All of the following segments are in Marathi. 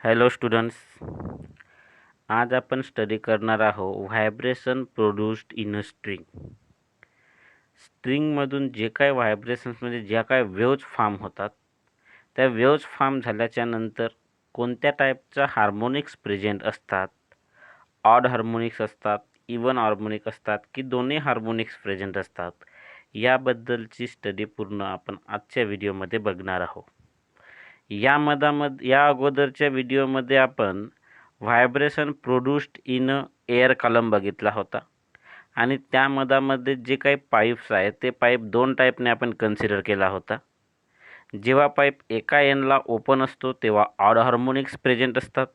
हॅलो स्टुडंट्स, आज आपण स्टडी करणार आहोत vibration produced in a string. स्ट्रिंगमधून जे काय व्हायब्रेशन्स म्हणजे ज्या काय वेव्ज फॉर्म होतात, त्या वेव्ज फॉर्म झाल्याच्या नंतर कोणत्या टाईपच्या हार्मोनिक्स प्रेझेंट असतात, ऑड हार्मोनिक्स असतात, इवन हार्मोनिक असतात की दोन्ही हार्मोनिक्स प्रेझेंट असतात, याबद्दलची स्टडी पूर्ण आपण आजच्या व्हिडिओमध्ये बघणार आहोत. या अगोदरच्या व्हिडिओमध्ये आपण vibration produced in air column बघितला होता आणि त्यामध्ये जे काही पाईप्स आहेत ते पाईप दोन टाईपने आपण कन्सिडर केला होता. जेव्हा पाईप एका एंडला ओपन असतो तेव्हा ऑड हार्मोनिक्स प्रेझेंट असतात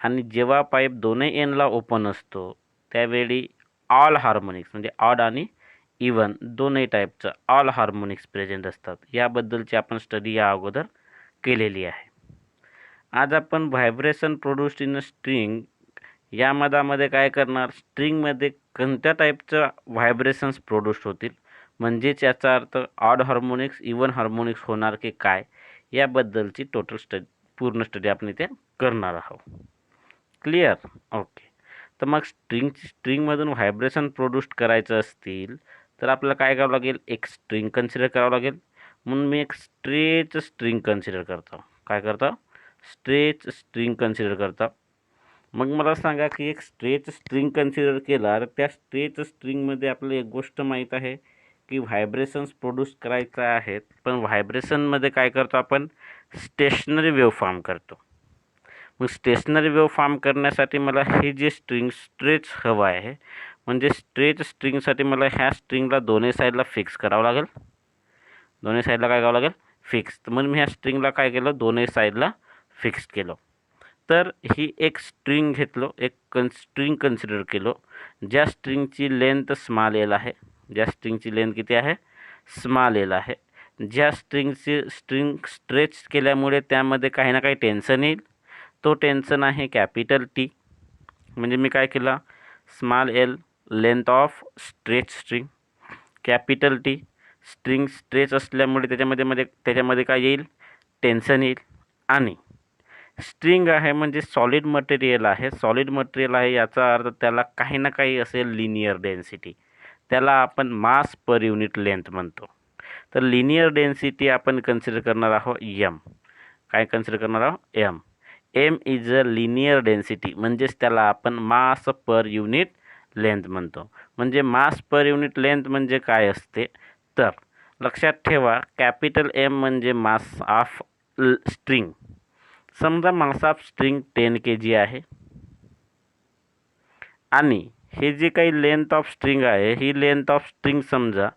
आणि जेव्हा पाईप दोन्ही एंडला ओपन असतो त्यावेळी ऑल हार्मोनिक्स म्हणजे ऑड आणि इवन दोन्ही टाईपचं ऑल हार्मोनिक्स प्रेझेंट असतात. याबद्दलची आपण स्टडी या अगोदर केलेली आहे. आज आपण vibration produced in a string यामध्ये काय करणार, स्ट्रिंगमध्ये कोणत्या टाईपचं व्हायब्रेशन्स प्रोड्यूस होतील, म्हणजेच याचा अर्थ ऑड हार्मोनिक्स इवन हार्मोनिक्स होणार की काय, याबद्दलची पूर्ण स्टडी आपण इथे करणार आहोत. क्लिअर? ओके. तर मग स्ट्रिंगमधून व्हायब्रेशन प्रोड्यूस करायचं असतील तर आपल्याला काय करावं लागेल, एक स्ट्रिंग कन्सिडर करावं लागेल. म्हणून मी एक स्ट्रेच स्ट्रिंग कन्सिडर करतो. काय करतो? स्ट्रेच स्ट्रिंग कन्सिडर करतो. मग मला सांगा की एक स्ट्रेच स्ट्रिंग कन्सिडर केला तर त्या स्ट्रेच स्ट्रिंगमध्ये आपल्याला एक गोष्ट माहीत आहे की व्हायब्रेशन्स प्रोड्यूस करायचं आहेत, पण व्हायब्रेशनमध्ये काय करतो आपण, स्टेशनरी वेव्ह फॉर्म करतो. मग स्टेशनरी वेव्ह फॉर्म करण्यासाठी मला हे जे स्ट्रिंग स्ट्रेच हवं आहे, म्हणजे स्ट्रेच स्ट्रिंगसाठी मला ह्या स्ट्रिंगला दोन्ही साईडला फिक्स करावं लागेल. दोन्ही साईडला काय करावं लागेल, फिक्स. म्हणून मी ह्या स्ट्रिंगला काय केलं, दोन्ही साईडला फिक्स केलं. तर ही एक स्ट्रिंग घेतलो, एक स्ट्रिंग कन्सिडर केलो ज्या स्ट्रिंगची लेंथ स्मॉल एल आहे. ज्या स्ट्रिंगची लेंथ किती आहे, स्मॉल एल आहे. ज्या स्ट्रिंग स्ट्रेच केल्यामुळे त्यामध्ये काही ना काही टेन्शन येईल. तो टेन्शन आहे कॅपिटल टी. म्हणजे मी काय केलं, small L length of stretch string, capital T string stretch असल्यामुळे त्याच्यामध्ये काय येईल, टेन्शन येईल. आणि स्ट्रिंग आहे म्हणजे सॉलिड मटेरियल आहे. सॉलिड मटेरियल आहे याचा अर्थ त्याला काही ना काही असेल लिनियर डेन्सिटी. त्याला आपण मास पर युनिट लेंथ म्हणतो. तर लिनियर डेन्सिटी आपण कन्सिडर करणार आहोत एम. काय कन्सिडर करणार आहोत, M. M is a linear density, म्हणजेच त्याला आपण मास पर युनिट लेंथ म्हणतो. म्हणजे मास पर युनिट लेंथ म्हणजे काय असते, तर लक्षात ठेवा, कॅपिटल एम म्हणजे मास ऑफ स्ट्रिंग. समजा मास ऑफ स्ट्रिंग 10 kg आहे आणि हे जे काही लेंथ ऑफ स्ट्रिंग आहे, ही लेंथ ऑफ स्ट्रिंग समजा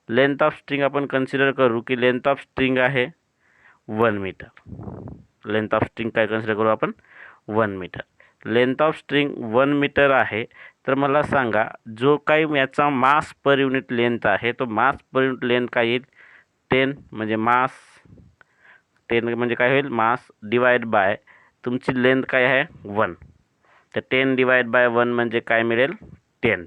लेंथ ऑफ स्ट्रिंग आपण कन्सिडर करू की लेंथ ऑफ स्ट्रिंग आहे 1 मीटर. लेंथ ऑफ स्ट्रिंग काय कन्सिडर करू आपण, 1 meter. Length of string 1 meter आहे. तर मला सांगा, जो काही याचा मास पर युनिट लेंथ आहे, तो मास पर युनिट लेंथ काय येईल, 10 म्हणजे मास. 10 म्हणजे काय होईल, मास डिवाइड बाय तुमची लेंथ काय आहे 1. तर 10 डिवाइड बाय 1 म्हणजे काय मिळेल, 10.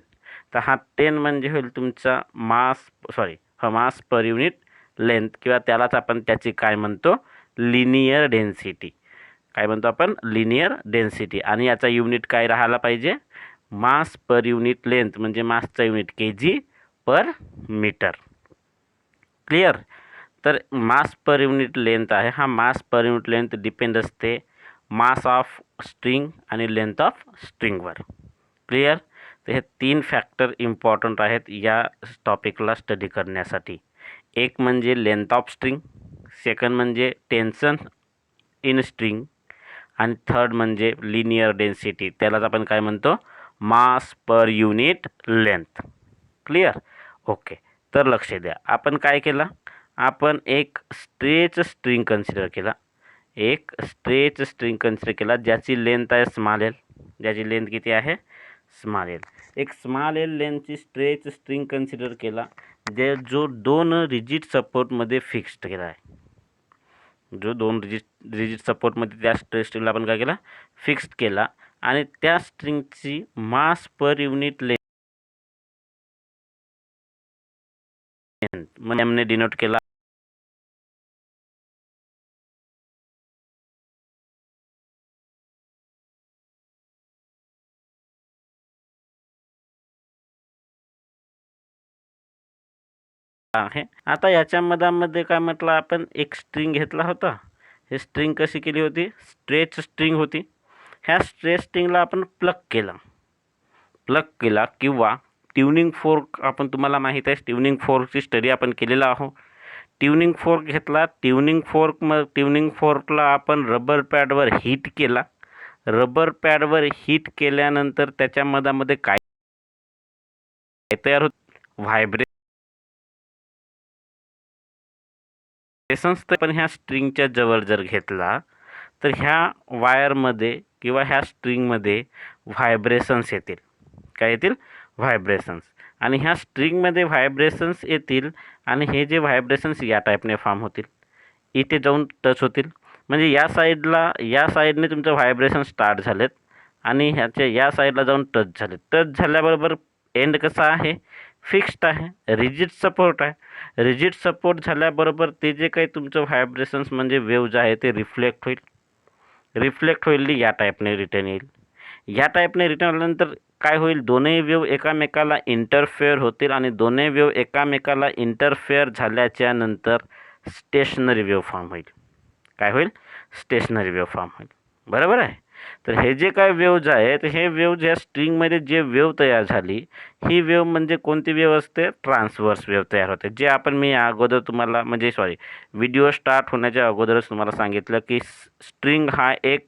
तर हा 10 म्हणजे होईल तुमचा मास पर युनिट लेंथ, किंवा त्यालाच आपण त्याची काय म्हणतो, लिनियर डेन्सिटी. काय म्हणतो आपण, लिनियर डेन्सिटी. आणि याचा युनिट काय राहायला पाहिजे, मास पर युनिट लेंथ म्हणजे मासचा युनिट kg पर मीटर. क्लिअर? तर मास पर युनिट लेंथ आहे, हा मास पर युनिट लेंथ डिपेंड असते मास ऑफ स्ट्रिंग आणि लेंथ ऑफ स्ट्रिंगवर. क्लिअर? तर हे 3 फॅक्टर इम्पॉर्टंट आहेत या टॉपिकला स्टडी करण्यासाठी. एक म्हणजे लेंथ ऑफ स्ट्रिंग, सेकंड म्हणजे टेन्शन इन स्ट्रिंग आणि थर्ड म्हणजे लिनियर डेन्सिटी. त्यालाच आपण काय म्हणतो, mass per unit length. Clear? Okay. तर लक्ष द्या, आपण काय केलं, आपण एक स्ट्रेच स्ट्रिंग कन्सिडर केला. एक स्ट्रेच स्ट्रिंग कन्सिडर केला ज्याची लेंथ आहे स्मॉल एल. ज्याची लेंथ किती आहे, स्मॉल एल. एक स्मॉल एल लेंथची स्ट्रेच स्ट्रिंग कन्सिडर केला जो 2 रिजिड सपोर्टमध्ये फिक्स्ड केला आहे. जो 2 रिजिड सपोर्टमध्ये त्या स्ट्रेच स्ट्रिंगला आपण काय केला, फिक्स्ड केला. आणि त्या स्ट्रिंगची मास पर युनिट लेंथ एमने डिनोट केला. आहे. आता याच्या मधामध्ये काय म्हटलं आपण, एक स्ट्रिंग घेतला होता. हे स्ट्रिंग कशी केली होती, स्ट्रेच स्ट्रिंग होती. ह्या स्ट्रेच स्ट्रिंगला आपण प्लग केला किंवा ट्युनिंग फोर्क, आपण तुम्हाला माहीत आहे ट्युनिंग फोर्कची स्टडी आपण केलेला आहोत. ट्युनिंग फोर्क घेतला. ट्युनिंग फोर्कला आपण रबर पॅडवर हीट केला. रबर पॅडवर हीट केल्यानंतर त्याच्या मधामध्ये काय तयार होत, व्हायब्रेशन्स. पण ह्या स्ट्रिंगच्या जवळ जर घेतला तर ह्या वायरमध्ये किंवा ह्या स्ट्रिंगमध्ये व्हायब्रेशन्स येतील. काय येतील, व्हायब्रेशन्स. आणि ह्या स्ट्रिंगमध्ये व्हायब्रेशन्स येतील आणि हे जे व्हायब्रेशन्स या टाईपने फॉर्म होतील, इथे जाऊन टच होतील. म्हणजे या साईडने तुमचं व्हायब्रेशन स्टार्ट झालेत आणि ह्याच्या या साईडला जाऊन टच झाले. टच झाल्याबरोबर एंड कसा आहे, फिक्स्ड आहे, रिजिड सपोर्ट आहे. रिजिड सपोर्ट झाल्याबरोबर ते जे काही तुमचं व्हायब्रेशन्स म्हणजे वेव्ह जे आहे ते रिफ्लेक्ट होईल या टाईपने रिटर्न येईल. या टाईपने रिटर्न आल्यानंतर काय होईल, दोन्ही वेव्ह एकामेकाला इंटरफेअर होतील आणि दोन्ही वेव्ह एकामेकाला इंटरफेअर झाल्याच्या नंतर स्टेशनरी वेव्ह फॉर्म होईल. काय होईल, स्टेशनरी वेव्ह फॉर्म होईल. बरोबर आहे. तर हे जे काय वेव्ज आहे, तर हे वेव्ज या स्ट्रिंगमध्ये जे वेव्ह तयार झाली, ही वेव्ह म्हणजे कोणती वेव्ह असते, ट्रान्सवर्स वेव्ह तयार होते. जे मी अगोदर तुम्हाला व्हिडिओ स्टार्ट होण्याच्या अगोदरच तुम्हाला सांगितलं की स्ट्रिंग हा एक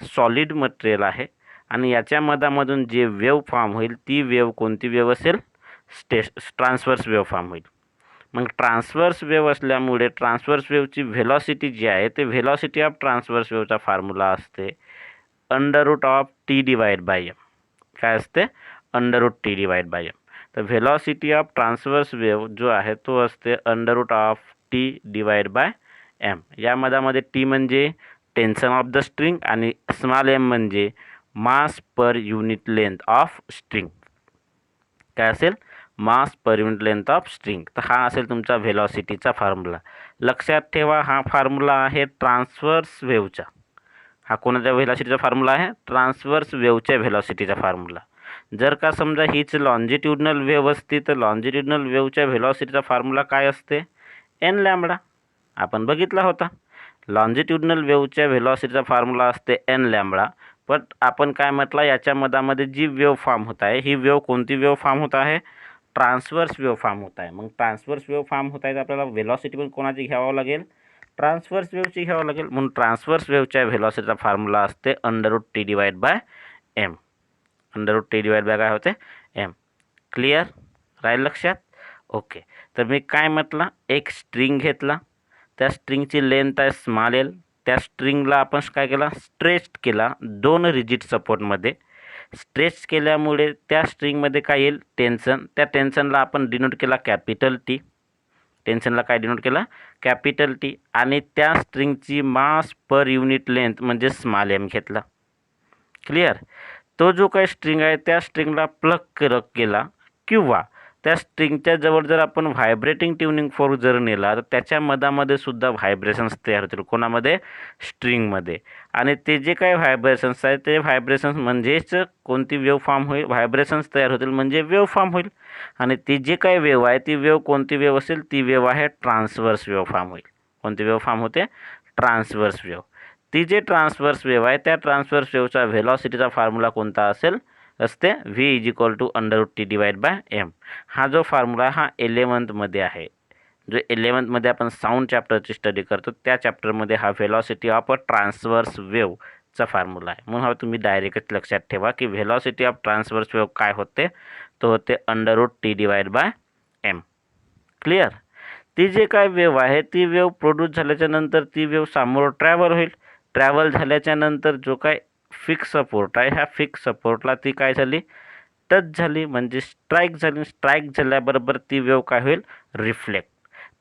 सॉलिड मटेरियल आहे आणि याच्या मधामधून जे वेव्ह फॉर्म होईल ती वेव्ह कोणती वेव्ह असेल, ट्रान्सवर्स वेव्ह फॉर्म होईल. मग ट्रान्सवर्स वेव्ह असल्यामुळे ट्रान्सवर्स वेव्हची व्हेलॉसिटी जी आहे ते व्हेलॉसिटी ऑफ ट्रान्सवर्स वेव्हचा फॉर्म्युला असते √T/m. काय असते, √T/m. तर व्हेलॉसिटी ऑफ ट्रान्सवर्स वेव्ह जो आहे तो असते √T/m. या मधामध्ये टी म्हणजे टेन्शन ऑफ द स्ट्रिंग आणि स्मॉल एम म्हणजे mass per unit length of string. काय असेल, mass per unit length of string. तर हा असेल तुमचा व्हेलॉसिटीचा फॉर्म्युला. लक्षात ठेवा, हा फॉर्म्युला आहे ट्रान्सवर्स वेव्हचा. हा कोणाच्या व्हेलॉसिटीचा फॉर्म्युला आहे, ट्रान्सवर्स वेव्हच्या व्हेलॉसिटीचा फॉर्म्युला. जर का समजा हीच लॉन्जिट्युडनल वेव्ह असती तर लॉन्जिट्युडनल वेव्हच्या व्हेलॉसिटीचा फॉर्म्युला काय असते, n λ. आपण बघितला होता. लॉन्जिट्युडनल वेव्हच्या व्हेलॉसिटीचा फॉर्म्युला असते n λ. पण आपण काय म्हटलं, याच्या मधामध्ये जी वेव्ह फॉर्म होत आहे ही वेव्ह कोणती वेव्ह फॉर्म होत आहे, ट्रान्सवर्स वेव्ह फॉर्म होत आहे. मग ट्रान्सवर्स वेव्ह फॉर्म होत आहे तर आपल्याला व्हेलॉसिटी पण कोणाची घ्यावं लागेल, ट्रान्सवर्स वेव्हची घ्यावं लागेल. म्हणून ट्रान्सवर्स वेव्हच्या व्हेलॉसिटीचा फॉर्म्युला असते √T/m. √T/ काय होते, m. क्लिअर राहील लक्षात. ओके. तर मी काय म्हटलं, एक स्ट्रिंग घेतला, त्या स्ट्रिंगची लेंथ आहे स्मॉल एल. त्या स्ट्रिंगला आपण काय केला, स्ट्रेच केला दोन रिजिड सपोर्टमध्ये. स्ट्रेच केल्यामुळे त्या स्ट्रिंगमध्ये काय येईल, टेन्शन. त्या टेन्शनला आपण डिनोट केला कॅपिटल टी. टेन्शनला काय डिनोट केला, कॅपिटल टी. आणि त्या स्ट्रिंगची मास पर युनिट लेंथ म्हणजे स्मॉल एम घेतला. क्लिअर. तो जो काही स्ट्रिंग आहे त्या स्ट्रिंगला प्लग केला किंवा त्या स्ट्रिंगच्या जवळ जर आपण व्हायब्रेटिंग ट्युनिंग फोर्क जर नेला तर त्याच्या मधामध्ये सुद्धा व्हायब्रेशन्स तयार होतील. कोणामध्ये, स्ट्रिंगमध्ये. आणि ते जे काही व्हायब्रेशन्स आहेत ते व्हायब्रेशन्स म्हणजेच कोणती वेव्ह फॉर्म होईल, व्हायब्रेशन्स तयार होतील म्हणजे वेव्ह फॉर्म होईल. आणि ती जे काही वेव्ह आहे ती वेव्ह कोणती वेव्ह असेल, ती वेव्ह आहे ट्रान्सवर्स वेव्ह फॉर्म होईल. कोणती वेव्ह फॉर्म होते, ट्रान्सवर्स वेव्ह. ती जे ट्रान्सवर्स वेव्ह आहे त्या ट्रान्सवर्स वेव्हचा व्हेलॉसिटीचा फॉर्म्युला कोणता असते v √T/m. हा जो फॉर्म्युला हा 11th आहे. जो 11th आपण साऊंड चॅप्टरची स्टडी करतो त्या चॅप्टरमध्ये हा व्हेलॉसिटी ऑफ अ ट्रान्सवर्स वेव्हचा फॉर्म्युला आहे. म्हणून हा तुम्ही डायरेक्टच लक्षात ठेवा की व्हेलॉसिटी ऑफ ट्रान्सवर्स वेव्ह काय होते, तो होते √T/m. क्लिअर. ती जे काय वेव्ह आहे ती वेव्ह प्रोड्यूस झाल्याच्या नंतर ती वेव्ह समोर ट्रॅव्हल होईल. ट्रॅव्हल झाल्याच्या नंतर जो काय फिक्स सपोर्ट आहे ह्या फिक्स सपोर्टला ती काय झाली, टच झाली म्हणजे स्ट्राईक झाली. स्ट्राईक झाल्याबरोबर ती वेव्ह काय होईल, रिफ्लेक्ट.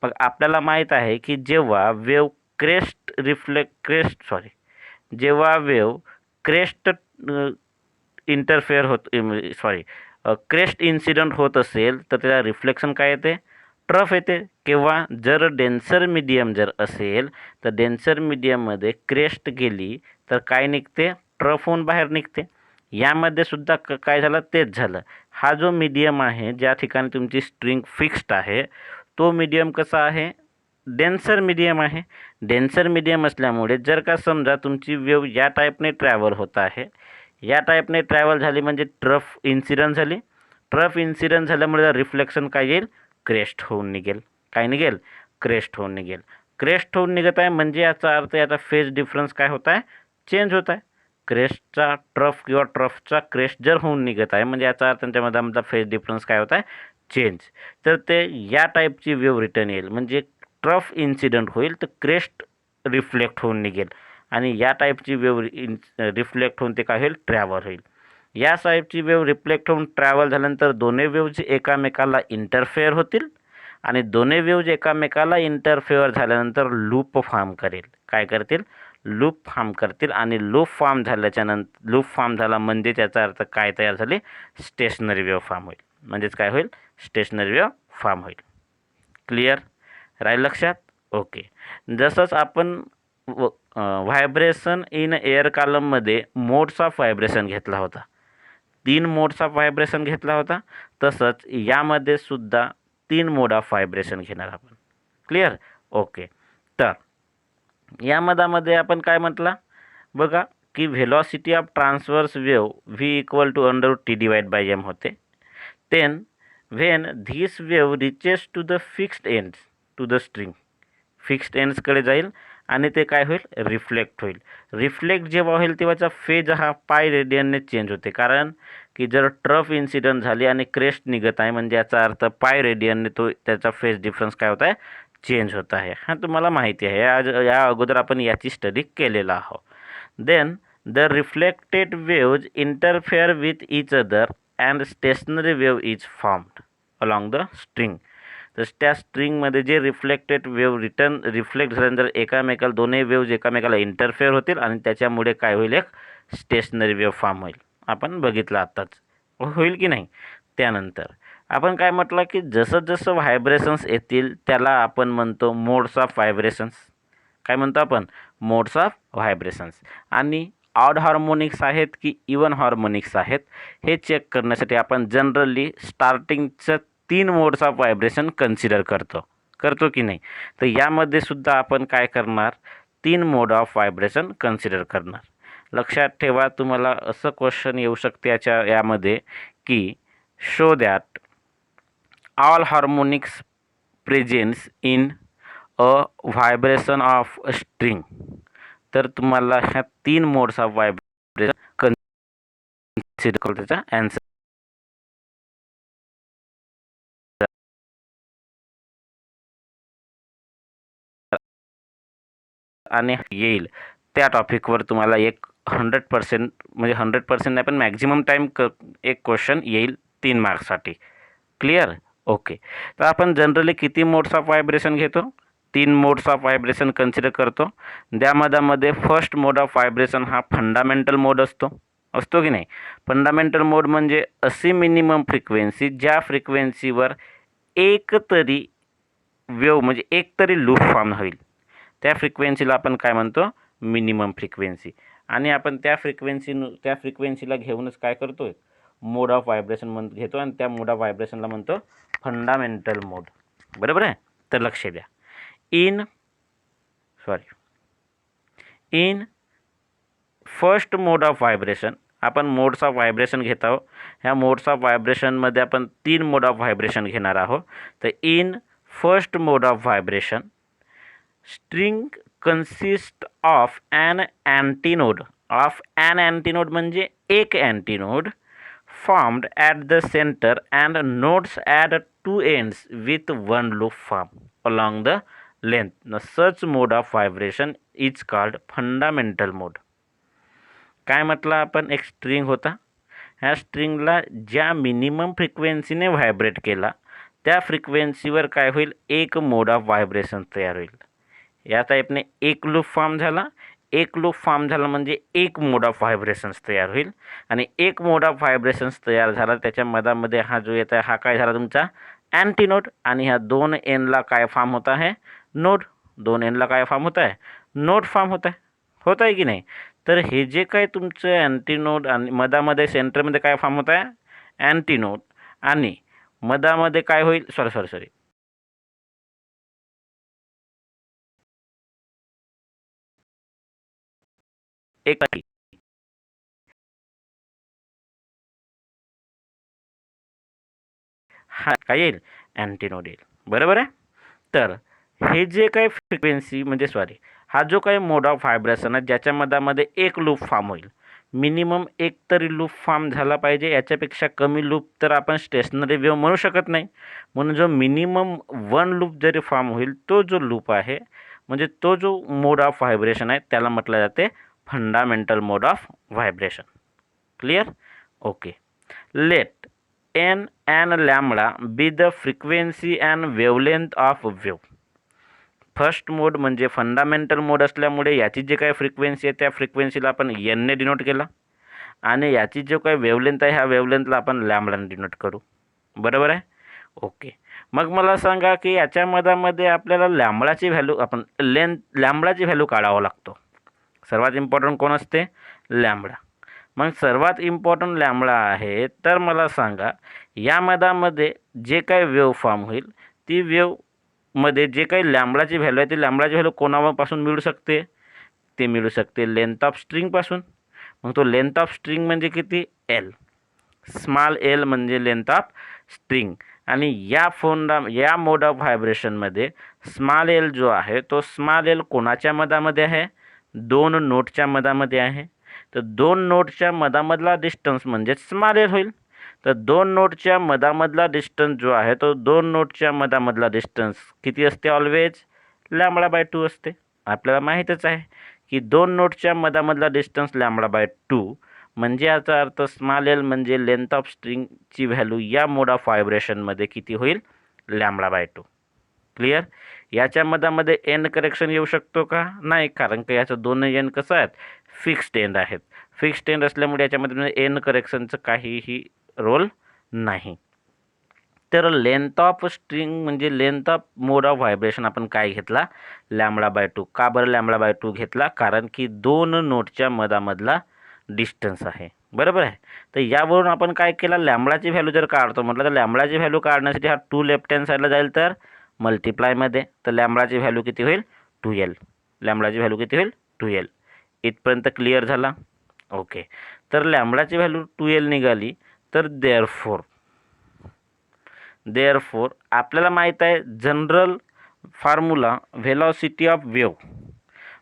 मग आपल्याला माहीत आहे की जेव्हा वेव्ह जेव्हा वेव्ह क्रेस्ट इन्सिडेंट होत असेल तर त्याला रिफ्लेक्शन काय येते, ट्रफ येते. किंवा जर डेन्सर मीडियम जर असेल तर डेन्सर मीडियममध्ये क्रेस्ट गेली तर काय निघते, ट्रफ होऊन बाहेर निघते. यामध्ये सुद्धा काय झालं, तेच झालं. हा जो मीडियम आहे ज्या ठिकाणी तुमची स्ट्रिंग फिक्स्ड आहे तो मीडियम कसा आहे, डेन्सर मीडियम आहे. डेन्सर मीडियम असल्यामुळे जर का समजा तुमची वेव्ह या टाईपने ट्रॅव्हल होत आहे, या टाईपने ट्रॅव्हल झाली म्हणजे ट्रफ इन्सिडन्स झाली. ट्रफ इन्सिडन्स झाल्यामुळे रिफ्लेक्शन काय येईल, क्रेस्ट होऊन निघेल. काय निघेल, क्रेस्ट होऊन निघेल. क्रेस्ट होऊन निघत आहे म्हणजे याचा अर्थ याचा फेज डिफरन्स काय होत आहे, चेंज होत आहे. क्रेस्टचा ट्रफ किंवा ट्रफचा क्रेस्ट जर होऊन निघत आहे म्हणजे याचा अर्थ त्यांच्यामध्ये फेज डिफरन्स काय होत आहे, चेंज. तर ते या टाईपची वेव्ह रिटर्न येईल म्हणजे ट्रफ इन्सिडंट होईल तर क्रेस्ट रिफ्लेक्ट होऊन निघेल आणि या टाईपची वेव्ह रिफ्लेक्ट होऊन ते काय होईल, ट्रॅव्हल होईल. या टाईपची वेव्ह रिफ्लेक्ट होऊन ट्रॅव्हल झाल्यानंतर दोन्ही वेव्हज एकामेकाला इंटरफेअर होतील आणि दोन्ही वेव्हज एकामेकाला इंटरफेअर झाल्यानंतर लूप फॉर्म करेल. काय करतील, लूप फॉर्म करतील आणि लूप फॉर्म झाल्याच्या नंतर लूप फॉर्म झाला म्हणजे त्याचा अर्थ काय तयार झाले, स्टेशनरी वेव्ह फॉर्म होईल. म्हणजेच काय होईल, स्टेशनरी वेव्ह फॉर्म होईल. क्लिअर राहील लक्षात. ओके. जसंच आपण व्हायब्रेशन इन एअर कॉलममध्ये मोड्स ऑफ व्हायब्रेशन घेतला होता, 3 मोड्स ऑफ व्हायब्रेशन घेतला होता, तसंच यामध्ये सुद्धा 3 मोड ऑफ व्हायब्रेशन घेणार आपण. क्लिअर. ओके. तर या मधामध्ये आपण काय म्हटलं बघा की velocity of transverse wave V equal to √T/m होते. Then when this wave reaches to the fixed ends to the string, fixed एंड्सकडे जाईल आणि ते काय होईल, रिफ्लेक्ट होईल. रिफ्लेक्ट जेव्हा होईल तेव्हाचा फेज हा पाय रेडियनने चेंज होते. कारण की जर ट्रफ इन्सिडंट झाली आणि क्रेस्ट निघत आहे म्हणजे याचा अर्थ पाय रेडियनने तो त्याचा फेज डिफरन्स काय होत आहे, चेंज होत आहे. हा तुम्हाला माहिती आहे, या अगोदर आपण याची स्टडी केलेला आहोत. Then the reflected waves interfere with each other and stationary wave is formed along the string. तर त्या स्ट्रिंगमध्ये जे रिफ्लेक्टेड वेव्ह रिफ्लेक्ट झाल्यानंतर एकामेकाला दोन्ही वेव्ज एकामेकाला इंटरफेअर होतील आणि त्याच्यामुळे काय होईल, एक स्टेशनरी वेव्ह फॉर्म होईल. आपण बघितलं आत्ताच, होईल की नाही. त्यानंतर आपण काय म्हटलं की जसं जसं व्हायब्रेशन्स येतील त्याला आपण म्हणतो मोड्स ऑफ व्हायब्रेशन्स. काय म्हणतो आपण, मोड्स ऑफ व्हायब्रेशन्स. आणि ऑड हार्मोनिक्स आहेत की इवन हार्मोनिक्स आहेत हे चेक करण्यासाठी आपण जनरली स्टार्टिंगचं 3 मोड्स ऑफ व्हायब्रेशन कन्सिडर करतो की नाही. तर यामध्ये सुद्धा आपण काय करणार, 3 मोड ऑफ व्हायब्रेशन कन्सिडर करणार. लक्षात ठेवा, तुम्हाला असं क्वेश्चन येऊ शकते यामध्ये की show that all harmonics presents in a vibration of a string. तर तुम्हाला ह्या 3 मोड्स ऑफ व्हायब्रेशन कन्सिडर करून त्याचा आन्सर आणि येईल त्या टॉपिकवर तुम्हाला एक 100% म्हणजे 100% नाही पण मॅक्झिमम टाईम एक क्वेश्चन येईल 3 मार्क्ससाठी. क्लिअर. ओके. तर आपण जनरली किती मोड्स ऑफ व्हायब्रेशन घेतो, 3 मोड्स ऑफ व्हायब्रेशन कन्सिडर करतो. त्यामध्ये फर्स्ट मोड ऑफ व्हायब्रेशन हा फंडामेंटल मोड असतो की नाही. फंडामेंटल मोड म्हणजे अशी मिनिमम फ्रिक्वेन्सी ज्या फ्रिक्वेन्सीवर एक तरी वेव्ह म्हणजे एक तरी लूप फॉर्म होईल, त्या फ्रिक्वेन्सीला आपण काय म्हणतो, मिनिमम फ्रिक्वेन्सी. आणि आपण त्या फ्रिक्वेन्सीला घेऊनच काय करतोय, मोड ऑफ व्हायब्रेशन घेतो आणि त्या मोड ऑफ व्हायब्रेशनला म्हणतो फंडामेंटल मोड. बरोबर आहे. तर लक्ष द्या, in first mode of vibration आपण मोड्स ऑफ व्हायब्रेशन घेत आहोत. ह्या मोड्स ऑफ व्हायब्रेशनमध्ये आपण 3 मोड ऑफ व्हायब्रेशन घेणार आहोत. तर in first mode of vibration string consist of an antinode. म्हणजे एक antinode formed at the center and nodes at 2 ends with 1 loop form along the length. Now, such mode of vibration is called fundamental mode. काय म्हटलं आपण, एक स्ट्रिंग होता, ह्या स्ट्रिंगला ज्या मिनिमम फ्रिक्वेन्सीने व्हायब्रेट केला त्या फ्रिक्वेन्सीवर काय होईल, एक मोड ऑफ व्हायब्रेशन तयार होईल. या टाईपने एक लूप फॉर्म झाला. एक लूप फॉर्म झाला म्हणजे एक मोड ऑफ व्हायब्रेशन्स तयार होईल आणि एक मोड ऑफ व्हायब्रेशन्स तयार झाला त्याच्या मधामध्ये हा जो येत आहे हा काय झाला, तुमचा अँटीनोड. आणि ह्या 2 एनला काय फॉर्म होत आहे, नोड. 2 एनला काय फॉर्म होत आहे, नोड फॉर्म होत आहे की नाही. तर हे जे काय तुमचं अँटीनोड आणि मधामध्ये सेंटरमध्ये काय फॉर्म होत आहे, अँटीनोड. आणि मधामध्ये काय होईल, सॉरी एक हा काय येईल अँटीनोड येईल. बरोबर आहे. तर हे जे काही फ्रिक्वेन्सी म्हणजे सॉरी हा जो काही मोड ऑफ व्हायब्रेशन आहे ज्याच्या मधामध्ये एक लूप फॉर्म होईल, मिनिमम एक तरी लूप फॉर्म झाला पाहिजे. याच्यापेक्षा कमी लूप तर आपण स्टेशनरी वेव्ह म्हणू शकत नाही. म्हणून जो मिनिमम वन लूप जरी फॉर्म होईल तो जो लूप आहे म्हणजे तो जो मोड ऑफ व्हायब्रेशन आहे त्याला म्हटलं जाते fundamental mode of vibration. Clear? Okay. Let n and lambda be the frequency and wavelength of wave. First mode म्हणजे फंडामेंटल मोड असल्यामुळे याची जी काही फ्रिक्वेन्सी आहे त्या फ्रिक्वेन्सीला आपण n ने डिनोट केला आणि याची जो काही वेवलेंथ आहे ह्या वेवलेंथला आपण लॅम्बडाने डिनोट करू. बरोबर आहे. ओके. मग मला सांगा की याच्या मधामध्ये आपल्याला लॅम्बडाची व्हॅल्यू आपण लॅम्बडाची व्हॅल्यू काढावं लागतो. सर्वात इम्पॉर्टंट कोण असते? लॅम्बडा. मग सर्वात इम्पॉर्टंट लॅम्बडा आहे. तर मला सांगा या मधामध्ये जे काही वेव्ह फॉर्म होईल ती वेव्हमध्ये जे काही लॅम्बडाची व्हॅल्यू आहे ती लॅम्बडाची व्हॅल्यू कोणापासून मिळू शकते? ते मिळू शकते लेंथ ऑफ स्ट्रिंगपासून. मग तो लेंथ ऑफ स्ट्रिंग म्हणजे किती? एल. स्मॉल एल म्हणजे लेंथ ऑफ स्ट्रिंग. आणि या मोड ऑफ व्हायब्रेशनमध्ये स्मॉल एल जो आहे तो स्मॉल एल कोणाच्या मधामध्ये आहे? दोन नोटच्या मधामध्ये आहे. तर दोन नोटच्या मधामधला डिस्टन्स म्हणजे स्मॉल एल होईल. तर दोन नोटच्या मधामधला डिस्टन्स जो आहे तो दोन नोटच्या मधामधला डिस्टन्स किती असते? ऑलवेज लॅम्बडा बाय 2 असते. आपल्याला माहीतच आहे की दोन नोटच्या मधामधला डिस्टन्स लॅम्बडा बाय 2 म्हणजे याचा अर्थ स्मॉल एल म्हणजे लेंथ ऑफ स्ट्रिंगची व्हॅल्यू या मोड ऑफ व्हायब्रेशनमध्ये किती होईल? Lambda by 2. क्लिअर? याच्या मधामध्ये एंड करेक्शन येऊ शकतो का? नाही, कारण की याचं दोन्ही एंड कसं आहेत? फिक्स्ड एंड आहेत. फिक्स्ड एंड असल्यामुळे याच्यामध्ये एंड करेक्शनचं काहीही रोल नाही. तर लेंथ ऑफ स्ट्रिंग म्हणजे length of mode of vibration आपण काय घेतला? Lambda by 2. का बरं लॅम्बडा बाय 2 घेतला? कारण की दोन नोटच्या मधामधला डिस्टन्स आहे. बरोबर आहे. तर यावरून आपण काय केला? लॅम्बडाची व्हॅल्यू जर काढतो म्हटलं तर लॅम्बडाची व्हॅल्यू काढण्यासाठी हा 2 लेफ्ट हँड साईडला जाईल तर मल्टिप्लायमध्ये. तर लॅम्बडाची व्हॅल्यू किती होईल? 2l. लॅम्बडाची व्हॅल्यू किती होईल? 2l. इथपर्यंत क्लिअर झाला? ओके. तर लॅम्बडाची व्हॅल्यू 2l निघाली. तर देअरफोर आपल्याला माहीत आहे general formula velocity of wave.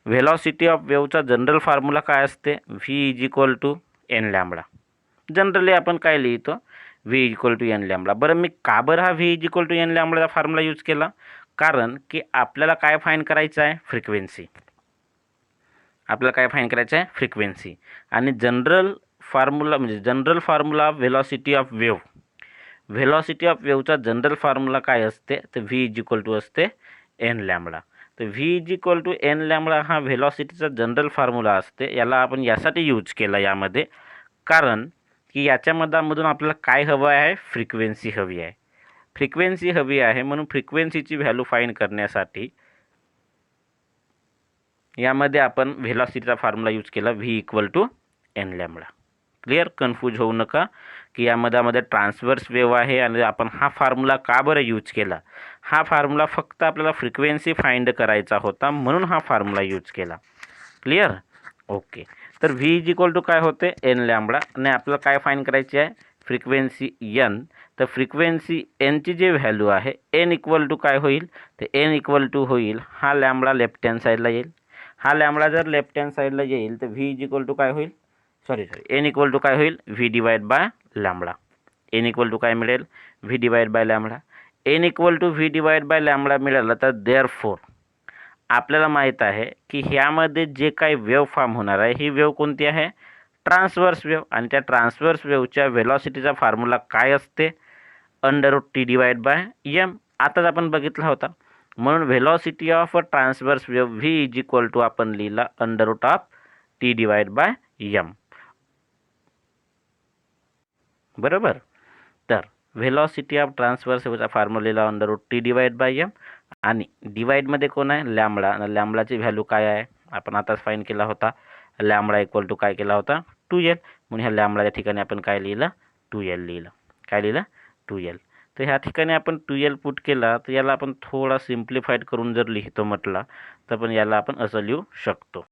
Velocity of वेव्हचा जनरल फॉर्म्युला काय असते? v is equal to N lambda. Generally आपण काय लिहितो? v equal to N lambda. बरं मी का बरं हा v is equal to n लॅम्बडाचा फॉर्म्युला यूज केला? कारण की आपल्याला काय फाईंड करायचं आहे? फ्रिक्वेन्सी. आपल्याला काय फाईंड करायचं आहे? फ्रिक्वेन्सी. आणि general formula of velocity of wave. Velocity of वेव्हचा जनरल फॉर्म्युला काय असते? तर v इज इक्वल टू असते एन लॅम्बडा. तर v is equal to N lambda हा व्हेलॉसिटीचा जनरल फॉर्म्युला असते. याला आपण यासाठी यूज केला यामध्ये कारण की याच्या मधामधून आपल्याला काय हवं आहे? फ्रिक्वेन्सी हवी आहे. फ्रिक्वेन्सी हवी आहे म्हणून फ्रिक्वेन्सीची व्हॅल्यू फाईंड करण्यासाठी यामध्ये आपण व्हेलॉसिटीचा फॉर्म्युला यूज केला v equal to N lambda. Clear? Confuse होऊ नका की यामध्ये ट्रान्सव्हर्स वेव्ह आहे आणि आपण हा फॉर्म्युला का बरं यूज केला? हा फॉर्म्युला फक्त आपल्याला फ्रिक्वेन्सी फाइंड करायचा होता म्हणून हा फॉर्म्युला यूज केला. क्लिअर? ओके. तर v इज इक्वल टू काय होते? N lambda. आणि आपल्याला काय फाइंड करायची आहे? Frequency n. तर फ्रिक्वेन्सी nची जी व्हॅल्यू आहे n इक्वल टू काय होईल? तर n इक्वल टू होईल हा लॅम्बडा लेफ्ट हँड साईडला येईल. हा लॅम्बडा जर लेफ्ट हँड साईडला येईल तर v इज इक्वल टू काय होईल? एन इक्वल टू काय होईल? V divide by lambda. N equal to काय मिळेल? V divide by lambda. N equal to V divide by lambda मिळालं तर देअरफोर आपल्याला माहीत आहे की ह्यामध्ये जे काही वेव्ह फॉर्म होणार आहे ही वेव्ह कोणती आहे? Transverse wave. आणि त्या ट्रान्सव्हर्स वेव्हच्या व्हेलॉसिटीचा फॉर्म्युला काय असते? √t divide by m. आताच आपण बघितला होता. म्हणून velocity of a transverse wave v is equal to आपण लिहिला √t डिवाइड बाय m. बरोबर? तर व्हेलॉसिटी ऑफ ट्रान्सव्हर्स वेव्हचा formula √t divide by m आणि डिवाइडमध्ये कोण आहे? लॅम्बडा. लॅम्बडाची व्हॅल्यू काय आहे? आपण आताच फाईंड केला होता. लॅम्बडा इक्वल टू काय केला होता? 2l. म्हणून ह्या लॅम्बडाच्या ठिकाणी आपण काय लिहिलं? 2l लिहिलं. काय लिहिलं? 2l. तर ह्या ठिकाणी आपण 2l पुट केला तर याला आपण थोडा सिम्प्लिफाईड करून जर लिहितो म्हटला तर पण याला आपण असं लिहू शकतो.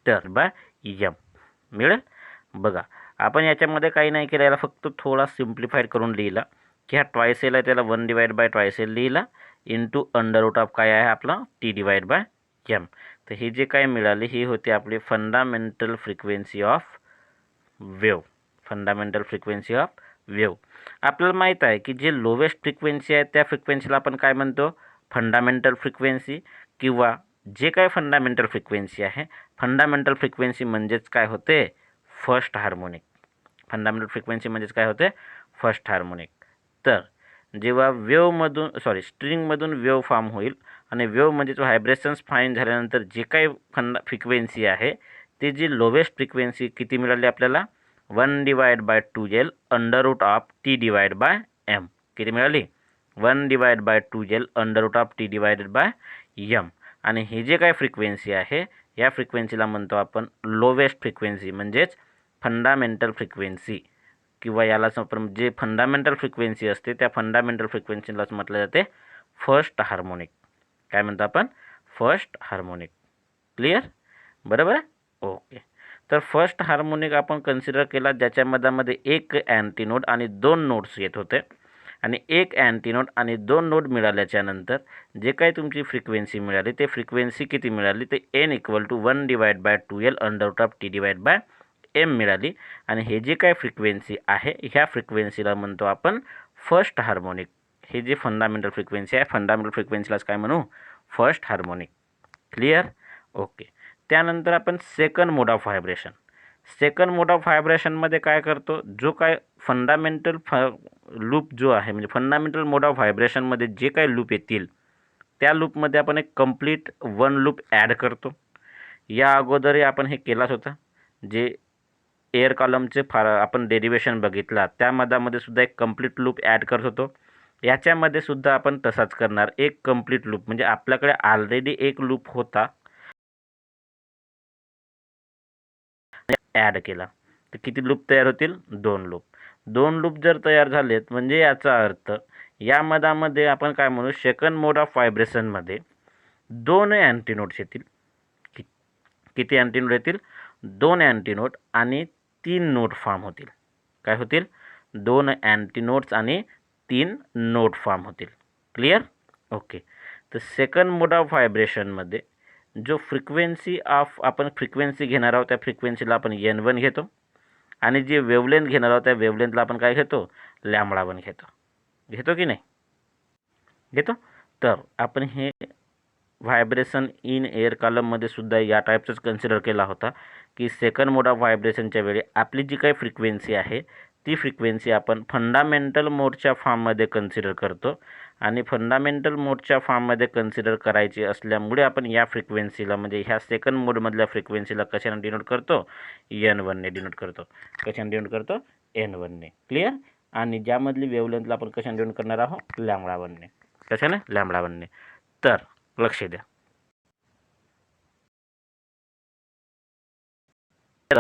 तर बाय एम मिळेल. बघा आपण याच्यामध्ये काही नाही केलं, याला फक्त थोडा सिम्प्लिफाईड करून लिहिला की हा ट्वाईस एल आहे त्याला 1 डिवाइड बाय ट्वाईस एल लिहिला इंटू अंडर रूट ऑफ काय आहे आपला टी डिवाइड बाय एम. तर हे जे काय मिळाले ही होती आपली fundamental frequency of wave. Fundamental frequency of wave. आपल्याला माहीत आहे की जे लोवेस्ट फ्रिक्वेन्सी आहे त्या फ्रिक्वेन्सीला आपण काय म्हणतो फंडामेंटल फ्रिक्वेन्सी, किंवा जे काय फंडामेंटल फ्रिक्वेन्सी आहे, फंडामेंटल फ्रिक्वेन्सी म्हणजेच काय होते फर्स्ट हार्मोनिक. फंडामेंटल फ्रिक्वेन्सी म्हणजेच काय होते फर्स्ट हार्मोनिक. तर जेव्हा वेव्हमधून स्ट्रिंगमधून वेव्ह फॉर्म होईल आणि वेव्ह म्हणजेच व्हायब्रेशन्स फाईन झाल्यानंतर जे काही फ्रिक्वेन्सी आहे ते जी लोवेस्ट फ्रिक्वेन्सी किती मिळाली आपल्याला 1 divide by 2L under root of T divide by M. किती मिळाली 1 divide by 2L under root of T divided by M. आणि ही जे काही फ्रिक्वेन्सी आहे या फ्रिक्वेन्सीला म्हणतो आपण लोवेस्ट फ्रिक्वेन्सी म्हणजेच फंडामेंटल फ्रिक्वेन्सी, किंवा यालाच आपण जे फंडामेंटल फ्रिक्वेन्सी असते त्या फंडामेंटल फ्रिक्वेन्सीलाच म्हटलं जाते फर्स्ट हार्मोनिक. काय म्हणतो आपण फर्स्ट हार्मोनिक. क्लिअर बरोबर आहे. ओके. तर फर्स्ट हार्मोनिक आपण कन्सिडर केला ज्याच्यामध्ये एक अँटीनोड आणि 2 नोड्स येत होते, आणि एक अँटीनोड आणि 2 नोड मिळाल्याच्या नंतर जे काही तुमची फ्रिक्वेन्सी मिळाली ते फ्रिक्वेन्सी किती मिळाली ते n equal to 1 divide by 2L under root of T divide by M मिळाली. आणि हे जे काय फ्रिक्वेन्सी आहे ह्या फ्रिक्वेन्सीला म्हणतो आपण फर्स्ट हार्मोनिक. हे जे फंडामेंटल फ्रिक्वेन्सी आहे फंडामेंटल फ्रिक्वेन्सीलाच काय म्हणू फर्स्ट हार्मोनिक. क्लिअर. ओके. त्यानंतर आपण second mode of vibration. Second mode of व्हायब्रेशनमध्ये काय करतो, जो काय फंडामेंटल लूप जो आहे म्हणजे फंडामेंटल मोड ऑफ व्हायब्रेशनमध्ये जे काही लूप येतील त्या लूपमध्ये आपण एक कंप्लीट 1 लूप ॲड करतो. या अगोदरही आपण हे केलाच होता. जे एअर कॉलमचे आपण डेरिवेशन बघितला त्यामध्ये सुद्धा एक कंप्लीट लूप ॲड करत होतो. याच्यामध्ये सुद्धा आपण तसाच करणार. एक कंप्लीट लूप म्हणजे आपल्याकडे ऑलरेडी एक लूप होता ॲड केला तर किती लूप तयार होतील 2 लूप. 2 लूप जर तयार झालेत म्हणजे याचा अर्थ या मधामध्ये आपण काय म्हणू सेकंड मोड ऑफ व्हायब्रेशनमध्ये 2 अँटीनोड्स येतील. किती अँटीनोड येतील 2 अँटीनोड आणि 3 नोड फॉर्म होतील. काय होतील 2 अँटीनोड्स आणि 3 नोड फॉर्म होतील. क्लिअर. ओके. तर सेकंड मोड ऑफ व्हायब्रेशनमध्ये जो फ्रिक्वेन्सी ऑफ आपण फ्रिक्वेन्सी घेणार आहोत त्या फ्रिक्वेन्सीला आपण n1 घेतो, आणि जे वेवलेंथ घेणार आहोत त्या वेवलेंथला आपण काय घेतो λ1 घेतो की नाही घेतो. तर आपण हे व्हायब्रेशन इन एअर कॉलममध्ये सुद्धा या टाईपचंच कन्सिडर केला होता की सेकंड मोड ऑफ व्हायब्रेशनच्या वेळी आपली जी काही फ्रिक्वेन्सी आहे ती फ्रिक्वेन्सी आपण फंडामेंटल मोडच्या फॉर्ममध्ये कन्सिडर करतो, आणि फंडामेंटल मोडच्या फॉर्ममध्ये कन्सिडर करायची असल्यामुळे आपण या फ्रिक्वेन्सीला म्हणजे ह्या सेकंड मोडमधल्या फ्रिक्वेन्सीला कशाने डिनोट करतो n1ने डिनोट करतो. कशाने डिनोट करतो n1ने. क्लिअर. आणि ज्यामधली वेवलेंथला आपण कशाने डिनोट करणार आहोत λ1ने. कशाने λ1ने. तर लक्ष द्या.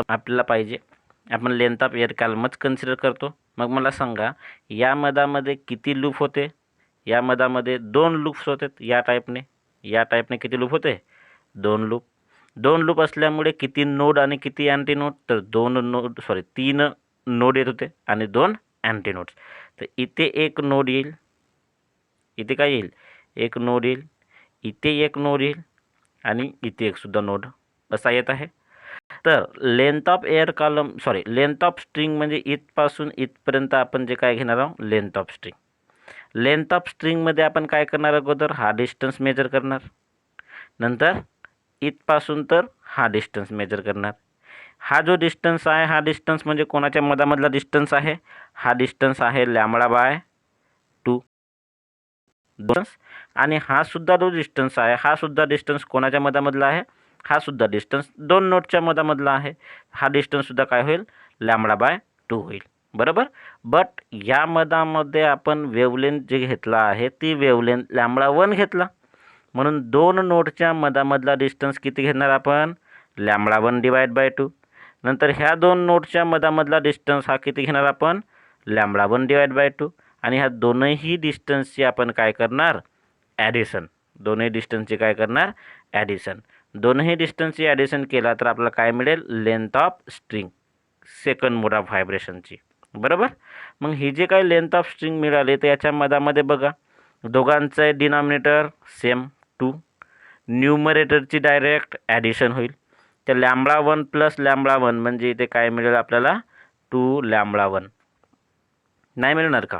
आपल्याला पाहिजे आपण लेंथ ऑफ एअर कॉलमच कन्सिडर करतो. मग मला सांगा या मधामध्ये किती लूप होते. या मधामध्ये 2 लूप्स होते. या टाईपने किती लूप होते 2 लूप. 2 लूप असल्यामुळे किती नोड आणि किती अँटीनोड तर 3 नोड येत होते आणि 2 अँटीनोड्स. तर इथे एक नोड येईल, इथे काय येईल एक नोड येईल, इथे एक नोड येईल आणि इथे एक सुद्धा नोड असा येत आहे. तर length of air column length of string म्हणजे इथपासून इथपर्यंत आपण जे काय घेणार आहोत length of string. Length of स्ट्रिंगमध्ये आपण काय करणार अगोदर हा डिस्टन्स मेजर करणार, नंतर इथपासून तर हा डिस्टन्स मेजर करणार. हा जो डिस्टन्स आहे हा डिस्टन्स म्हणजे कोणाच्या मधामधला डिस्टन्स आहे हा डिस्टन्स आहे λ/2. आणि हा सुद्धा जो डिस्टन्स आहे हा सुद्धा डिस्टन्स कोणाच्या मधामधला आहे हा सुद्धा डिस्टन्स 2 नोडच्या मधामधला आहे. हा डिस्टन्स सुद्धा काय होईल λ/2 होईल. बरोबर. बट या मधामध्ये आपण वेवलेंथ जे घेतला आहे ती वेवलेंथ λ1 घेतला, म्हणून 2 नोडच्या मधामधला डिस्टन्स किती घेणार आपण λ1 डिवाइड बाय 2. नंतर ह्या 2 नोडच्या मधामधला डिस्टन्स हा किती घेणार आपण λ1 डिवाइड बाय 2. आणि ह्या दोनही डिस्टन्सची आपण काय करणार ॲडिशन. दोन्ही डिस्टन्सचे काय करणार ॲडिशन. दोनही डिस्टन्सची ॲडिशन केला तर आपल्याला काय मिळेल, length of string second mode of व्हायब्रेशनची. बरोबर. मग ही जे काही लेंथ ऑफ स्ट्रिंग मिळाली तर याच्या मधामध्ये बघा दोघांचं डिनॉमिनेटर सेम 2, न्यूमरेटरची डायरेक्ट ॲडिशन होईल. तर λ1 प्लस λ1 म्हणजे इथे काय मिळेल आपल्याला 2λ1 नाही मिळणार का.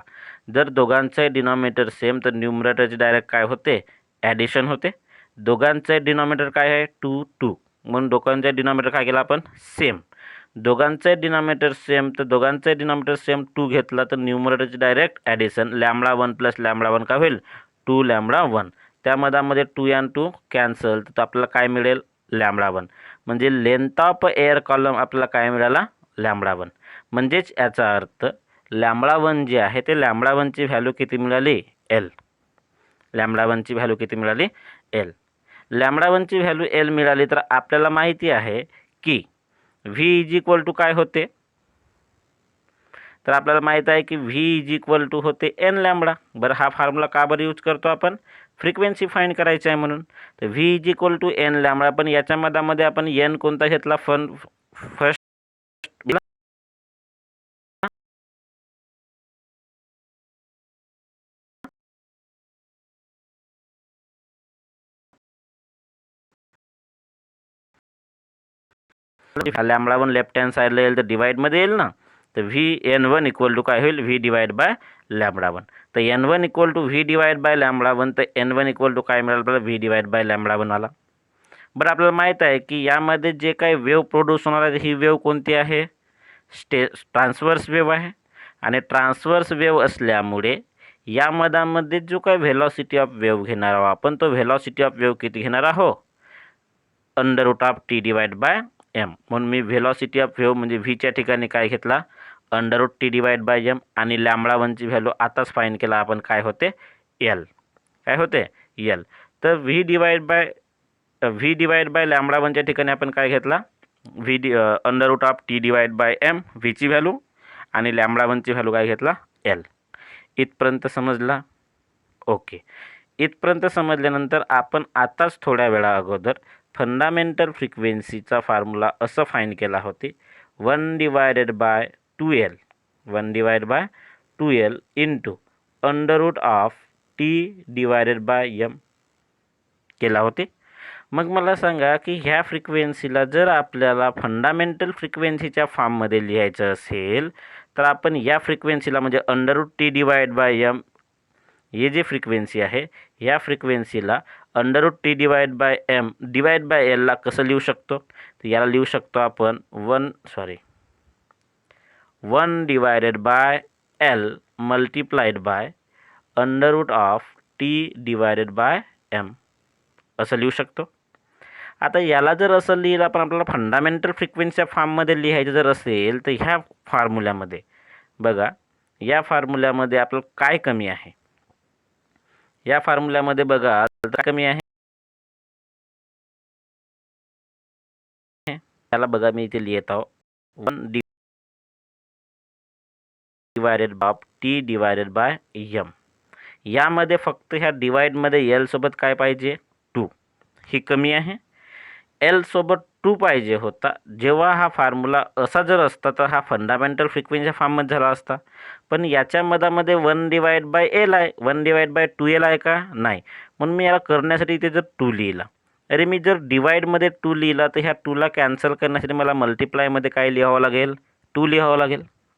जर दोघांचे डिनॉमिनेटर सेम तर न्यूमरेटरची डायरेक्ट काय होते, ॲडिशन होते. दोघांचे डिनॉमिनेटर काय आहे 2 2 म्हणून दोघांचे डिनॉमिनेटर काय केला आपण सेम. दोघांचे डिनॉमिनेटर सेम तर दोघांचे डिनॉमिनेटर सेम 2 घेतला तर न्यूमरेटरची डायरेक्ट ॲडिशन λ1 प्लस λ1 काय होईल 2λ1. त्या मधामध्ये 2 आणि 2 कॅन्सल तर आपल्याला काय मिळेल λ1. म्हणजे लेंथ ऑफ एअर कॉलम आपल्याला काय मिळाला λ1. म्हणजेच याचा अर्थ λ1 जे आहे ते λ1ची व्हॅल्यू किती मिळाली L. λ1ची व्हॅल्यू किती मिळाली L. λ1ची व्हॅल्यू L मिळाली तर आपल्याला माहिती आहे की V इज इक्वल टू काय होते, तर आपल्याला माहीत आहे की V इज इक्वल टू होते n λ. बरं हा फॉर्म्युला का बरं यूज करतो आपण, फ्रिक्वेन्सी फाईंड करायची आहे म्हणून. तर V is equal to n λ. पण याच्या मधामध्ये आपण n कोणता घेतला फर्स्ट λ1 लेफ्ट हँड साईडला येईल तर डिवाइडमध्ये येईल ना. तर Vn1 इक्वल टू काय होईल V डिवाइड बाय λ1. तर n1 equal to V divide by λ1 तर n1 इक्वल टू काय मिळालं आपल्याला V डिवाइड बाय λ1 आला. बरं आपल्याला माहीत आहे की यामध्ये जे काही वेव्ह प्रोड्यूस होणार आहे ही वेव्ह कोणती आहे, ट्रान्सवर्स वेव्ह आहे. आणि ट्रान्सवर्स वेव्ह असल्यामुळे या मधामध्ये जो काही व्हेलॉसिटी ऑफ वेव्ह घेणार आहोत आपण तो व्हेलॉसिटी ऑफ वेव्ह किती घेणार आहोत √T डिवाइड बाय m. म्हणून मी व्हेलॉसिटी ऑफ वेव्ह म्हणजे व्हीच्या ठिकाणी काय घेतला √T डिवाइड बाय m. आणि λ1ची व्हॅल्यू आताच फाईंड केला आपण काय होते L. काय होते L. तर V डिवाइड बाय λ1च्या ठिकाणी आपण काय घेतला √T डिवाइड बाय m व्हीची व्हॅल्यू आणि λ1ची व्हॅल्यू काय घेतला L. इथपर्यंत समजला. ओके. इथपर्यंत समजल्यानंतर आपण आताच थोड्या वेळा अगोदर फंडामेंटल फ्रिक्वेन्सीचा फॉर्म्युला असं फाईंड केला होते 1 divided by 2L into √T divided bye m केला होते. मग मला सांगा की ह्या फ्रिक्वेन्सीला जर आपल्याला फंडामेंटल फ्रिक्वेन्सीच्या फॉर्ममध्ये लिहायचं असेल तर आपण या फ्रिक्वेन्सीला म्हणजे √T डिवाइड बाय m हे जे फ्रिक्वेन्सी आहे ह्या फ्रिक्वेन्सीला √T divide by m divide by L ला कसं लिहू शकतो, तर याला लिहू शकतो आपण 1 divided by L multiplied by √T divided bye m असं लिहू शकतो. आता याला जर असं लिहिलं आपण आपल्याला फंडामेंटल फ्रिक्वेन्सीच्या फॉर्ममध्ये लिहायचं जर असेल तर ह्या फॉर्म्युल्यामध्ये बघा या फॉर्म्युल्यामध्ये आपलं काय कमी आहे, या फॉर्म्युल्यामध्ये बघा तर कमी आहे त्याला बघा मी इथे लिहित आहो 1 divided by T divided bye m. यामध्ये फक्त ह्या डिवाइडमध्ये L सोबत काय पाहिजे 2 ही कमी आहे. L सोबत 2 पाहिजे होता. जेव्हा हा फॉर्म्युला असा जर असता तर हा फंडामेंटल फ्रिक्वेन्सीच्या फॉर्ममध्ये झाला असता. पण याच्या मधामध्ये 1 डिवाइड बाय L आहे, 1 डिवाइड बाय 2L आहे का नाही. म्हणून मी याला करण्यासाठी इथे जर 2 लिहिला. अरे मी जर डिवाइडमध्ये 2 लिहिला तर ह्या 2ला कॅन्सल करण्यासाठी मला मल्टिप्लायमध्ये काय लिहावं लागेल 2 लिहावं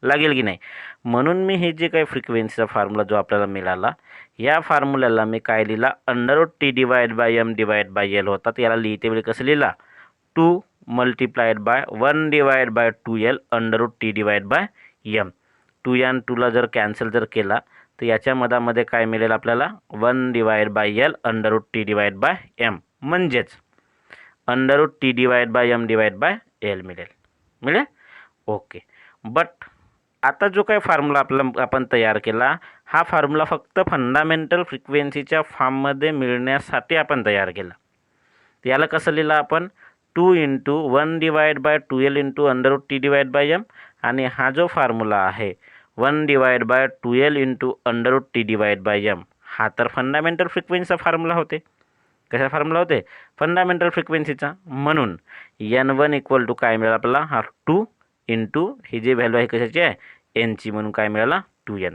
लागेल की नाही. म्हणून मी हे जे काही फ्रिक्वेन्सीचा फॉर्म्युला जो आपल्याला मिळाला या फॉर्म्युल्याला मी काय लिहिला √T divide by m divide by L होता. तर याला लिहिते वेळी कसं लिहिला 2 multiplied by 1 divide by 2L √T divide by m. 2 या 2ला जर कॅन्सल जर केला तर याच्या मधामध्ये काय मिळेल आपल्याला 1 divide bye L √T divide by m म्हणजेच √T divide by m divide by L मिळेल. ओके. बट आता जो काही फॉर्म्युला आपण तयार केला हा फॉर्म्युला फक्त फंडामेंटल फ्रिक्वेन्सीच्या फॉर्ममध्ये मिळण्यासाठी आपण तयार केला. याला कसं लिहिलं आपण 2 into 1 divide by 2L into √T divide by m. आणि हा जो फॉर्म्युला आहे 1 divide by 2L into √T divide by m हा तर फंडामेंटल फ्रिक्वेन्सीचा फॉर्म्युला होते कशा फॉर्म्युला होते? फंडामेंटल फ्रिक्वेन्सीचा. म्हणून n1 इक्वल टू काय मिळाला आपल्याला? हा 2 इंटू ही जी व्हॅल्यू आहे कशाची आहे? एनची. म्हणून काय मिळाला? 2n.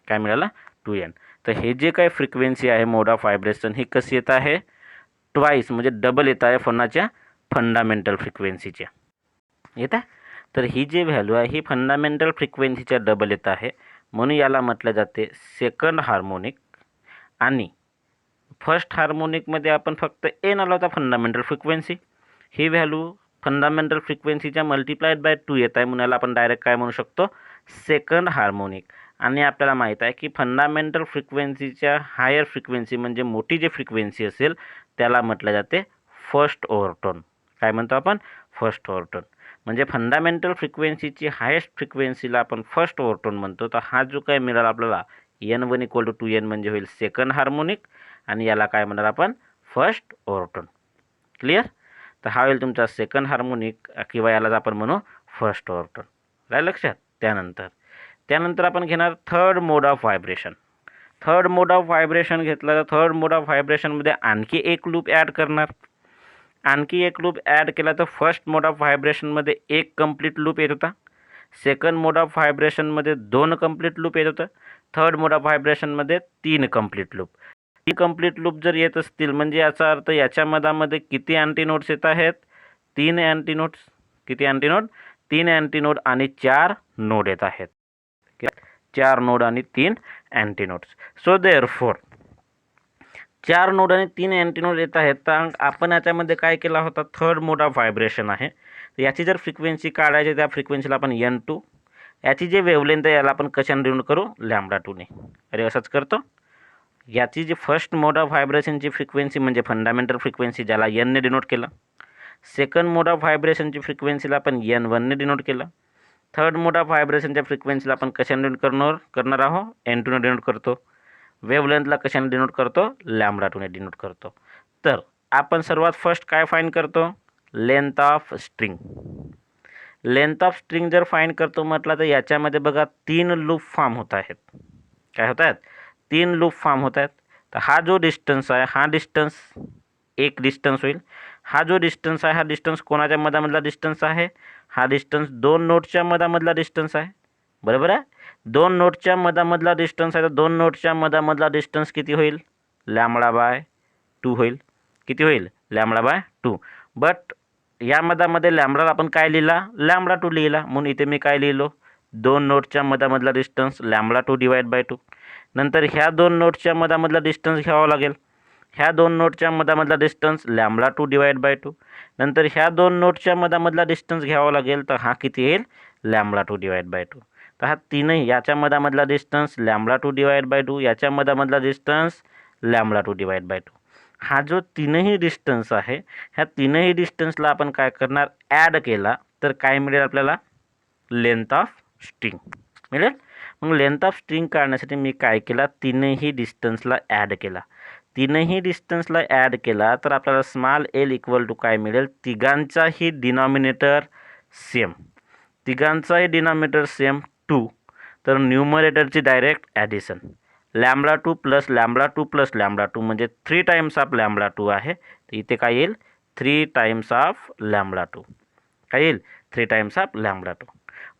काय मिळाला? 2n. तर हे जे काही फ्रिक्वेन्सी आहे मोड ऑफ व्हायब्रेशन ही कशी येत आहे? ट्वाईस म्हणजे डबल येत आहे कोणाच्या? फंडामेंटल फ्रिक्वेन्सीच्या. येत आहे. तर ही जी व्हॅल्यू आहे ही फंडामेंटल फ्रिक्वेन्सीच्या डबल येत आहे. म्हणून याला म्हटलं जाते सेकंड हार्मोनिक. आणि फर्स्ट हार्मोनिकमध्ये आपण फक्त एन आला होता फंडामेंटल फ्रिक्वेन्सी. ही व्हॅल्यू फंडामेंटल फ्रिक्वेन्सीच्या मल्टिप्लाइड बाय 2 येत आहे. म्हणून याला आपण डायरेक्ट काय म्हणू शकतो? Second harmonic. आणि आपल्याला माहीत आहे की फंडामेंटल फ्रिक्वेन्सीच्या हायर फ्रिक्वेन्सी म्हणजे मोठी जी फ्रिक्वेन्सी असेल त्याला म्हटलं जाते फर्स्ट ओव्हरटोन. काय म्हणतो आपण? फर्स्ट ओव्हरटोन. म्हणजे फंडामेंटल फ्रिक्वेन्सीची हायेस्ट फ्रिक्वेन्सीला आपण फर्स्ट ओव्हरटोन म्हणतो. तर हा जो काय मिळाला आपल्याला n1 इक्वल टू 2n म्हणजे होईल सेकंड हार्मोनिक. आणि याला काय म्हणणार आपण? फर्स्ट ओव्हरटोन. क्लिअर? तर हा होईल तुमचा सेकंड हार्मोनिक किंवा यालाच आपण म्हणू फर्स्ट ओव्हरटोन. राहिलं लक्षात? त्यानंतर आपण घेणार third mode of vibration. Third mode of vibration घेतला तर थर्ड मोड ऑफ व्हायब्रेशनमध्ये आणखी एक लूप ॲड करणार. आणखी एक लूप ॲड केला तर फर्स्ट मोड ऑफ व्हायब्रेशनमध्ये एक कंप्लीट लूप येत होता. सेकंड मोड ऑफ व्हायब्रेशनमध्ये 2 कंप्लीट लूप येत होतं. थर्ड मोड ऑफ व्हायब्रेशनमध्ये 3 कंप्लीट लूप. 3 कंप्लीट लूप जर येत असतील म्हणजे याचा अर्थ याच्या मधामध्ये किती अँटीनोड्स येत आहेत? 3 अँटीनोड्स. किती अँटीनोड? 3 अँटीनोड आणि 4 नोड येत आहेत. 4 नोड आणि 3 अँटीनोड्स. सो देअरफॉर 4 नोड आणि 3 अँटीनोड येत आहेत. तर आपण याच्यामध्ये काय केला होता? थर्ड मोड ऑफ व्हायब्रेशन आहे. तर याची जर फ्रिक्वेन्सी काढायची त्या फ्रिक्वेन्सीला आपण n2. याची जे वेवलेंथ आहे याला आपण कशाने डिनोट करू? λ2 ने. अरे असंच करतो. याची जी फर्स्ट मोड ऑफ व्हायब्रेशनची फ्रिक्वेन्सी म्हणजे फंडामेंटल फ्रिक्वेन्सी ज्याला n ने डिनोट केलं. सेकंड मोड ऑफ व्हायब्रेशनची फ्रिक्वेन्सीला आपण n1 ने डिनोट केलं. थर्ड मोड ऑफ व्हायब्रेशनच्या फ्रिक्वेन्सीला आपण कशाने डिनोट करणार आहोत? n2 ने डिनोट करतो. वेवलेंथला कशाने डिनोट करतो? λ2 ने डिनोट करतो. तर आपण सर्वात फर्स्ट काय फाइंड करतो? Length of string. Length of string जर फाइंड करतो म्हटलं तर याच्यामध्ये बघा 3 लूप फॉर्म होत आहेत. काय होत आहेत? 3 लूप फॉर्म होत आहेत. तर हा जो डिस्टन्स आहे हा डिस्टन्स एक डिस्टन्स होईल. हा जो डिस्टन्स आहे हा डिस्टन्स कोणाच्या मधामधला डिस्टन्स आहे? हा डिस्टन्स 2 नोडच्या मधामधला डिस्टन्स आहे. बरोबर आहे? 2 नोडच्या मधामधला डिस्टन्स आहे. तर 2 नोडच्या मधामधला डिस्टन्स किती होईल? λ/2 होईल. किती होईल? λ/2. बट या मधामध्ये लॅम्बडाला आपण काय लिहिला? λ2 लिहिला. म्हणून इथे मी काय लिहिलो? 2 नोडच्या मधामधला डिस्टन्स λ2 डिवाइड बाय 2. नंतर ह्या 2 नोडच्या मधामधला डिस्टन्स घ्यावा लागेल. ह्या 2 नोडच्या मधामधला डिस्टन्स λ2 डिवाइड बाय 2. नंतर ह्या 2 नोडच्या मधामधला डिस्टन्स घ्यावा लागेल. तर हा किती येईल? λ2 डिवाइड बाय 2. तर हा तीनही याच्या मधामधला डिस्टन्स λ2 डिवाइड बाय 2, याच्या मधामधला डिस्टन्स λ2 डिवाइड बाय 2. हा जो तीनही डिस्टन्स आहे ह्या तीनही डिस्टन्सला आपण काय करणार? ॲड केला तर काय मिळेल आपल्याला? लेंथ ऑफ स्ट्रिंग मिळेल. मग लेंथ ऑफ स्ट्रिंग काढण्यासाठी मी काय केला? तीनही डिस्टन्सला ॲड केला. तीनही डिस्टन्सला ॲड केला तर आपल्याला स्मॉल एल इक्वल टू काय मिळेल? तिघांचाही डिनॉमिनेटर सेम. तिघांचाही डिनॉमिनेटर सेम 2. तर न्यूमरेटरची डायरेक्ट ॲडिशन. λ2 प्लस λ2 प्लस λ2 म्हणजे 3 टाइम्स ऑफ λ2 आहे. तर इथे काय येईल? 3 टाइम्स ऑफ λ2. काय येईल? 3 टाइम्स ऑफ λ2.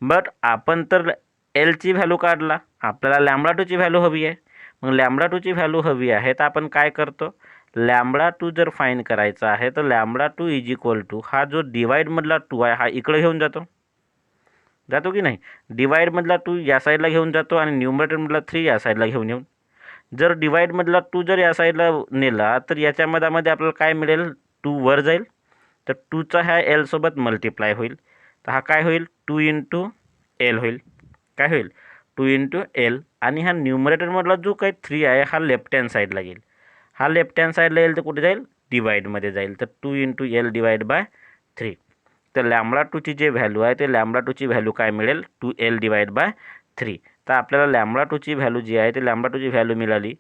बट आपण तर एलची व्हॅल्यू काढला. आपल्याला λ2ची व्हॅल्यू हवी आहे. मग λ2ची व्हॅल्यू हवी आहे तर आपण काय करतो? λ2 जर फाइंड करायचा आहे तर λ2 इज इक्वल टू हा जो डिवाइडमधला 2 आहे हा इकडे घेऊन जातो की नाही? डिवाइडमधला 2 या साईडला घेऊन जातो आणि न्यूमरेटरमधला 3 या साईडला येऊन. जर डिवाइडमधला 2 जर या साईडला नेला तर याच्या मधामध्ये आपल्याला काय मिळेल? 2 वर जाईल. तर 2चा ह्या एल सोबत मल्टिप्लाय होईल. तर हा काय होईल? 2 इंटू एल होईल. काय होईल? 2 इंटू एल. आणि हा न्यूमरेटरमधला जो काही 3 आहे हा लेफ्ट हँड साईडला येईल. हा लेफ्ट हँड साईडला येईल तर कुठे जाईल? डिवाइडमध्ये जाईल. तर 2 इंटू एल डिवाइड बाय 3. तर λ2ची जे व्हॅल्यू आहे ते λ2ची व्हॅल्यू काय मिळेल? 2l divide by 3. तर आपल्याला λ2ची व्हॅल्यू जी आहे ते λ2ची व्हॅल्यू मिळाली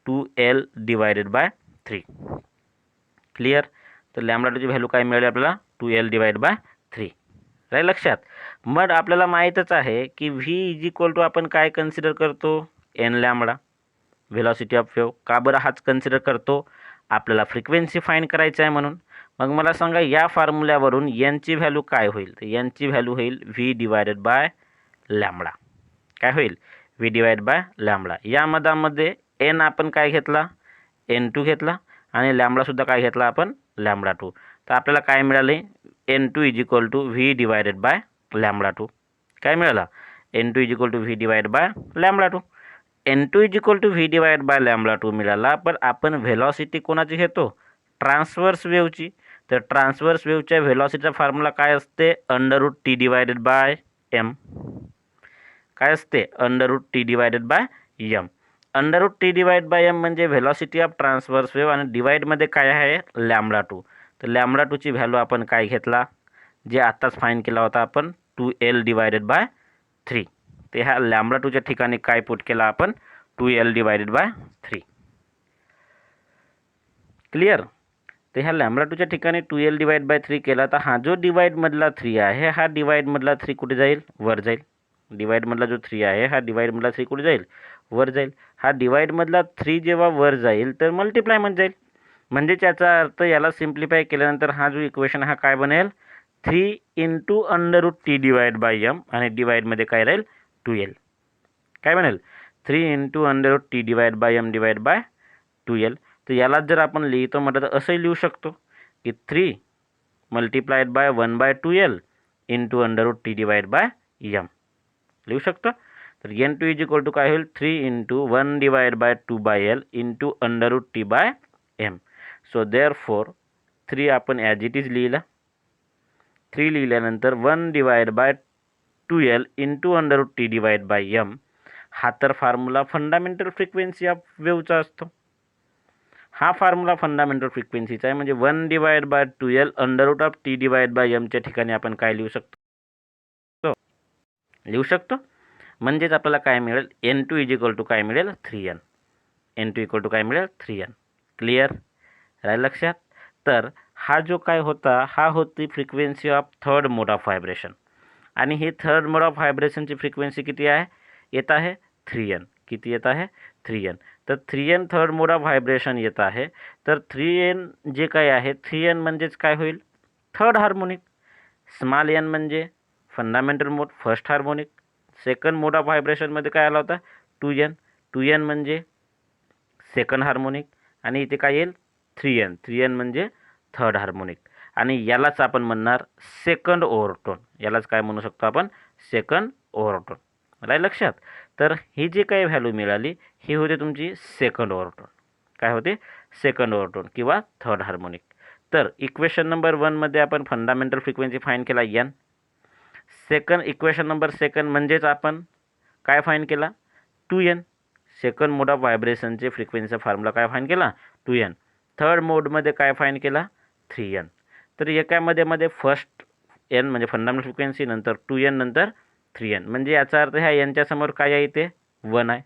2l डिवाइडेड बाय 3. क्लिअर? तर λ2ची व्हॅल्यू काय मिळाली आपल्याला? 2l divide by 3. राहील लक्षात? मग आपल्याला माहीतच आहे की v इज इक्वल टू आपण काय कन्सिडर करतो? n lambda velocity of wave. का बरं हाच कन्सिडर करतो? आपल्याला फ्रिक्वेन्सी फाईंड करायचं आहे म्हणून. मग मला सांगा या फॉर्म्युल्यावरून एनची व्हॅल्यू काय होईल? तर एनची व्हॅल्यू होईल व्ही डिवायडेड बाय लॅम्बडा. काय होईल? V divide by lambda. या मधामध्ये एन आपण काय घेतला? N2 घेतला आणि लॅम्बडासुद्धा काय घेतला आपण? लॅम्बडा 2. तर आपल्याला काय मिळाले? N2 is equal to V divided by lambda 2. काय मिळाला? N2 is equal to V divide by lambda 2. N2 is equal to V divide by lambda 2 मिळाला. पण आपण व्हेलॉसिटी कोणाची घेतो? ट्रान्सवर्स वेव्हची. तर ट्रान्सवर्स वेव्हच्या व्हेलॉसिटीचा फॉर्म्युला काय असते? √T divided by M. काय असते? √T divided by M. √T divide by M म्हणजे व्हेलॉसिटी ऑफ ट्रान्सवर्स वेव्ह आणि डिवाइडमध्ये काय आहे? लॅम्बडा 2. तर लॅम्बडा 2ची व्हॅल्यू आपण काय घेतला? जे आत्ताच फाईंड केला होता आपण 2L डिवायडेड बाय 3. ते ह्या लॅम्बडा 2च्या ठिकाणी काय पुट केला आपण? 2L divided by 3. क्लिअर? तर ह्या लॅम्बडा 2च्या ठिकाणी 2L डिवाइड बाय 3 केला तर हा जो डिवाइडमधला 3 आहे हा डिवाइडमधला 3 कुठे जाईल? वर जाईल. डिवाइडमधला जो 3 आहे हा डिवाइडमधला 3 कुठे जाईल? वर जाईल. हा डिवाइडमधला 3 जेव्हा वर जाईल तर मल्टिप्लायमध्ये जाईल. म्हणजे त्याचा अर्थ याला सिम्प्लिफाय केल्यानंतर हा जो इक्वेशन हा काय बनेल? 3 into √T divide by M आणि डिवाइडमध्ये काय राहील? 2L. काय बनेल? 3 into √T divide by M divide by 2L. तर यालाच जर आपण लिहितो म्हटलं तर असंही लिहू शकतो की 3 multiplied by 1/2L into √T divide by M लिहू शकतो. तर N2 इज इक्वल टू काय होईल? 3 into 1 divide by 2/L into √T by M. So therefore 3 आपण ॲज इट इज लिहिला. 3 लिहिल्यानंतर 1 divide by 2L into √T divide by M. हा तर फॉर्म्युला फंडामेंटल फ्रिक्वेन्सी ऑफ वेव्हचा असतो. हा फॉर्म्युला फंडामेंटल फ्रिक्वेन्सीचा आहे. म्हणजे 1 divide by 2L √T divide by एमच्या ठिकाणी आपण काय लिहू शकतो? म्हणजेच आपल्याला काय मिळेल? N2 इज इक्वल टू काय मिळेल? 3N. N2 इक्वल टू काय मिळेल? 3N. क्लिअर? राहील लक्षात? तर हा जो काय होता हा होती frequency of third mode of vibration. आणि ही थर्ड मोड ऑफ व्हायब्रेशनची फ्रिक्वेन्सी किती आहे? येत आहे 3N. किती येत आहे? 3N. तर 3N third mode of vibration येत आहे. तर 3N जे काय आहे 3N म्हणजेच काय होईल? Third harmonic. स्मॉल n म्हणजे fundamental mode first harmonic. Second mode of व्हायब्रेशनमध्ये काय आला होता? 2N. 2N म्हणजे सेकंड हार्मोनिक आणि इथे काय येईल? 3N. 3N म्हणजे थर्ड हार्मोनिक. आणि यालाच आपण म्हणणार सेकंड ओव्हरटोन. यालाच काय म्हणू शकतो आपण? सेकंड ओव्हरटोन. राहील लक्षात? तर ही जी काही व्हॅल्यू मिळाली ही होते तुमची सेकंड ओव्हरटोन. काय होते? सेकंड ओव्हरटोन किंवा थर्ड हार्मोनिक. तर इक्वेशन नंबर 1 मध्ये आपण फंडामेंटल फ्रिक्वेन्सी फाईंड केला N. Second equation number second म्हणजेच आपण काय फाईंड केला? 2N. सेकंड मोड ऑफ व्हायब्रेशनचे फ्रिक्वेन्सीचा फॉर्म्युला काय फाईंड केला? 2N. थर्ड मोडमध्ये काय फाईंड केला? 3N. तर एकामध्ये फर्स्ट N म्हणजे फंडामेंटल फ्रिक्वेन्सी, नंतर 2N, नंतर 3N. म्हणजे याचा अर्थ ह्या Nच्या समोर काय आहे? इथे 1 आहे.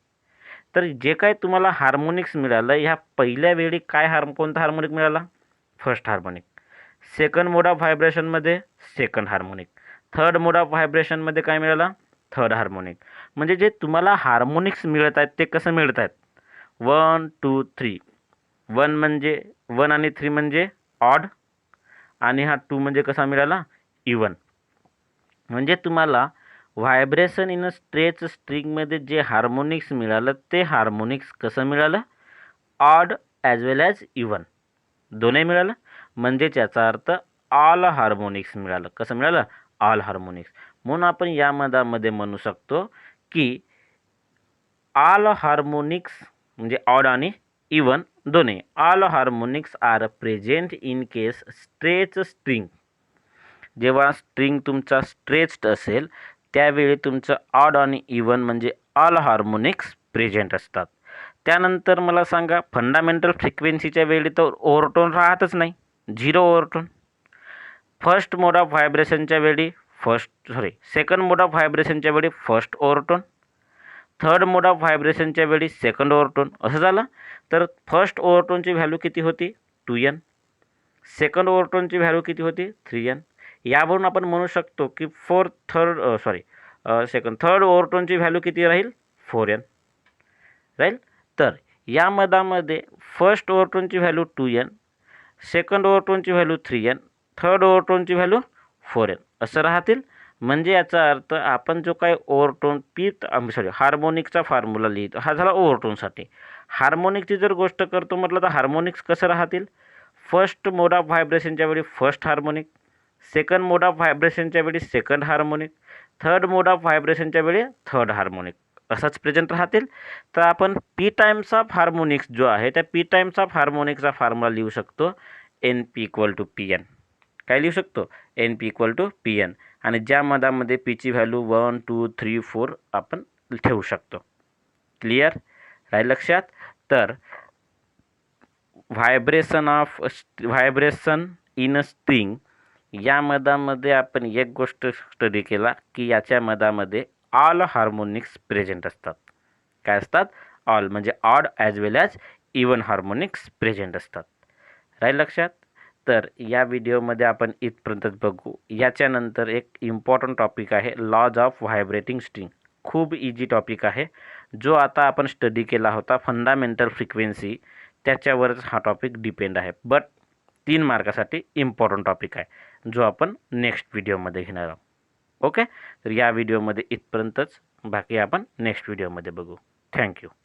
तर जे काय तुम्हाला हार्मोनिक्स मिळालं ह्या पहिल्या वेळी काय कोणता हार्मोनिक मिळाला? First harmonic. Second mode of व्हायब्रेशनमध्ये second harmonic. Third mode of व्हायब्रेशनमध्ये काय मिळाला? Third harmonic. म्हणजे जे तुम्हाला हार्मोनिक्स मिळत आहेत ते कसं मिळत आहेत? 1 2 3. 1 म्हणजे 1 आणि 3 म्हणजे ऑड आणि हा 2 म्हणजे कसा मिळाला? इवन. म्हणजे तुम्हाला व्हायब्रेशन इन अ स्ट्रेच स्ट्रिंगमध्ये जे हार्मोनिक्स मिळालं ते हार्मोनिक्स कसं मिळालं? ऑड ॲज वेल ॲज इवन दोन्ही मिळालं. म्हणजेच याचा अर्थ ऑल हार्मोनिक्स मिळालं. कसं मिळालं? All harmonics. म्हणून आपण या मधामध्ये म्हणू शकतो की ऑल हार्मोनिक्स म्हणजे ऑड आणि इवन दोन्ही. All harmonics are present in case stretch string. जेव्हा स्ट्रिंग तुमचा स्ट्रेच्ड असेल त्यावेळी तुमचं ऑड आणि इवन म्हणजे ऑल हार्मोनिक्स प्रेझेंट असतात. त्यानंतर मला सांगा फंडामेंटल फ्रिक्वेन्सीच्या वेळी तर ओव्हरटोन राहतच नाही, 0 ओव्हरटोन. फर्स्ट मोड ऑफ व्हायब्रेशनच्या वेळी सेकंड मोड ऑफ व्हायब्रेशनच्या वेळी फर्स्ट ओव्हरटोन, थर्ड मोड ऑफ व्हायब्रेशनच्या वेळी सेकंड ओव्हरटोन. असं झालं. तर फर्स्ट ओव्हरटोनची व्हॅल्यू किती होती? 2N. सेकंड ओव्हरटोनची व्हॅल्यू किती होती? 3N. यावरून आपण म्हणू शकतो की थर्ड ओव्हरटोनची व्हॅल्यू किती राहील? 4N राहील. तर या मधामध्ये फर्स्ट ओव्हरटोनची व्हॅल्यू 2n, सेकंड ओव्हरटोनची व्हॅल्यू 3n, थर्ड ओव्हरटोनची व्हॅल्यू 4n असं राहतील. म्हणजे याचा अर्थ आपण जो काही ओव्हरटोन हार्मोनिकचा फॉर्म्युला लिहितो हा झाला ओव्हरटोनसाठी. हार्मोनिकची जर गोष्ट करतो म्हटलं तर हार्मोनिक्स कसं राहतील, फर्स्ट मोड ऑफ व्हायब्रेशनच्या वेळी first harmonic, second mode of व्हायब्रेशनच्या वेळी second harmonic, third mode of व्हायब्रेशनच्या वेळी थर्ड हार्मोनिक असंच प्रेझेंट राहतील. तर आपण पी टाइम्स ऑफ हार्मोनिक्स जो आहे त्या पी टाइम्स ऑफ हार्मोनिक्सचा फॉर्म्युला लिहू शकतो N P equal to P N. काय लिहू शकतो, N P equal to P N. आणि ज्या मधामध्ये पीची व्हॅल्यू 1 2 3 4 आपण ठेवू शकतो. क्लिअर राहील लक्षात. तर व्हायब्रेशन इन अ स्ट्रिंग या मधामध्ये आपण एक गोष्ट स्टडी केला की याच्या मधामध्ये ऑल हार्मोनिक्स प्रेझेंट असतात. काय असतात, ऑल म्हणजे ऑड ॲज वेल ॲज इवन हार्मोनिक्स प्रेझेंट असतात. राहील लक्षात. तर या व्हिडिओमध्ये आपण इथपर्यंतच बघू. याच्यानंतर एक इम्पॉर्टंट टॉपिक आहे लॉज ऑफ व्हायब्रेटिंग स्ट्रिंग. खूप इजी टॉपिक आहे, जो आता आपण स्टडी केला होता फंडामेंटल फ्रिक्वेन्सी त्याच्यावरच हा टॉपिक डिपेंड आहे. बट 3 मार्कासाठी इम्पॉर्टंट टॉपिक आहे जो आपण नेक्स्ट व्हिडिओमध्ये घेणार आहोत. ओके. तर या व्हिडिओमध्ये इथपर्यंतच, बाकी आपण नेक्स्ट व्हिडिओमध्ये बघू. थँक्यू.